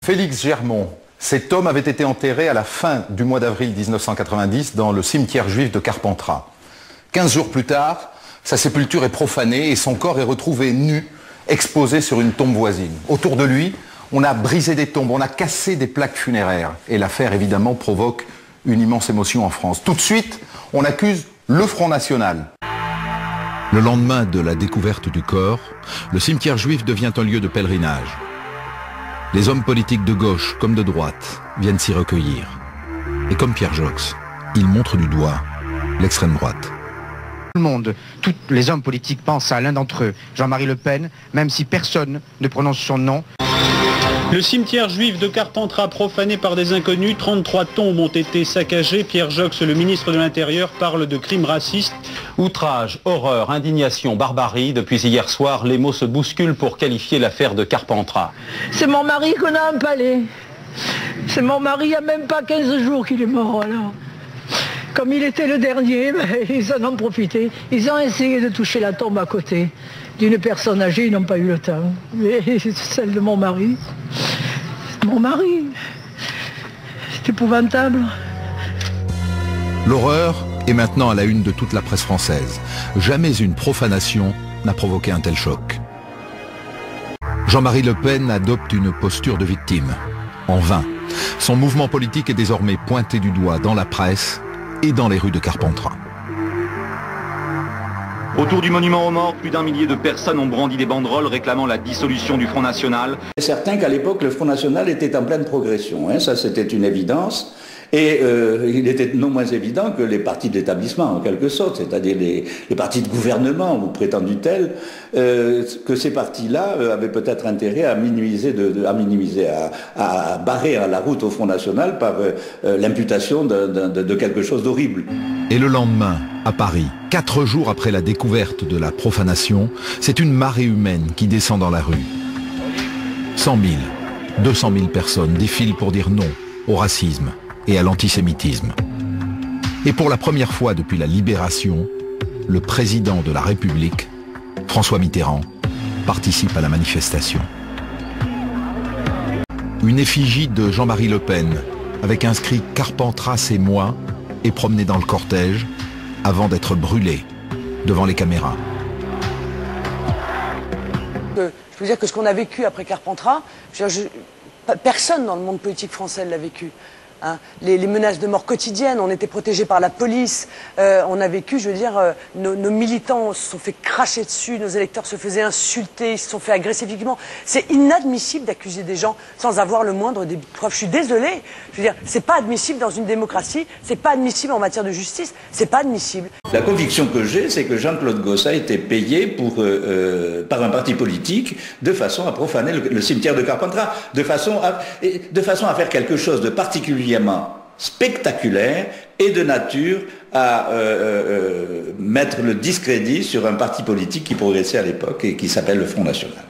Félix Germont, cet homme avait été enterré à la fin du mois d'avril 1990 dans le cimetière juif de Carpentras. 15 jours plus tard, sa sépulture est profanée et son corps est retrouvé nu, exposé sur une tombe voisine. Autour de lui, on a brisé des tombes, on a cassé des plaques funéraires. Et l'affaire, évidemment, provoque une immense émotion en France. Tout de suite, on accuse le Front National. Le lendemain de la découverte du corps, le cimetière juif devient un lieu de pèlerinage. Les hommes politiques de gauche comme de droite viennent s'y recueillir. Et comme Pierre Joxe, ils montrent du doigt l'extrême droite. Tout le monde, tous les hommes politiques pensent à l'un d'entre eux, Jean-Marie Le Pen, même si personne ne prononce son nom. Le cimetière juif de Carpentras profané par des inconnus, 33 tombes ont été saccagées. Pierre Joxe, le ministre de l'Intérieur, parle de crimes racistes. Outrage, horreur, indignation, barbarie. Depuis hier soir, les mots se bousculent pour qualifier l'affaire de Carpentras. C'est mon mari qu'on a empalé. C'est mon mari, il n'y a même pas 15 jours qu'il est mort alors. Comme il était le dernier, ils en ont profité. Ils ont essayé de toucher la tombe à côté d'une personne âgée, ils n'ont pas eu le temps. Mais celle de mon mari, c'est épouvantable. L'horreur est maintenant à la une de toute la presse française. Jamais une profanation n'a provoqué un tel choc. Jean-Marie Le Pen adopte une posture de victime. En vain. Son mouvement politique est désormais pointé du doigt dans la presse et dans les rues de Carpentras. Autour du monument aux morts, plus d'1 millier de personnes ont brandi des banderoles réclamant la dissolution du Front National. C'est certain qu'à l'époque, le Front National était en pleine progression. Ça, c'était une évidence. Et il était non moins évident que les partis d'établissement, en quelque sorte, c'est-à-dire les partis de gouvernement ou prétendus tels, que ces partis-là avaient peut-être intérêt à minimiser, à barrer la route au Front National par l'imputation de quelque chose d'horrible. Et le lendemain, à Paris, 4 jours après la découverte de la profanation, c'est une marée humaine qui descend dans la rue. 100 000, 200 000 personnes défilent pour dire non au racisme et à l'antisémitisme. Et pour la première fois depuis la libération, le président de la République, François Mitterrand, participe à la manifestation. Une effigie de Jean-Marie Le Pen, avec inscrit « Carpentras c'est moi », est promenée dans le cortège avant d'être brûlée devant les caméras. Je veux dire que ce qu'on a vécu après Carpentras, personne dans le monde politique français l'a vécu. Les menaces de mort quotidiennes, on était protégés par la police, on a vécu, je veux dire, nos militants se sont fait cracher dessus, nos électeurs se faisaient insulter, ils se sont fait agresser physiquement. C'est inadmissible d'accuser des gens sans avoir le moindre début de preuve. Je suis désolée, je veux dire, c'est pas admissible dans une démocratie, c'est pas admissible en matière de justice, c'est pas admissible. La conviction que j'ai, c'est que Jean-Claude Gaudin a été payé par un parti politique de façon à profaner le cimetière de Carpentras, de façon à faire quelque chose de particulièrement spectaculaire et de nature à mettre le discrédit sur un parti politique qui progressait à l'époque et qui s'appelle le Front National.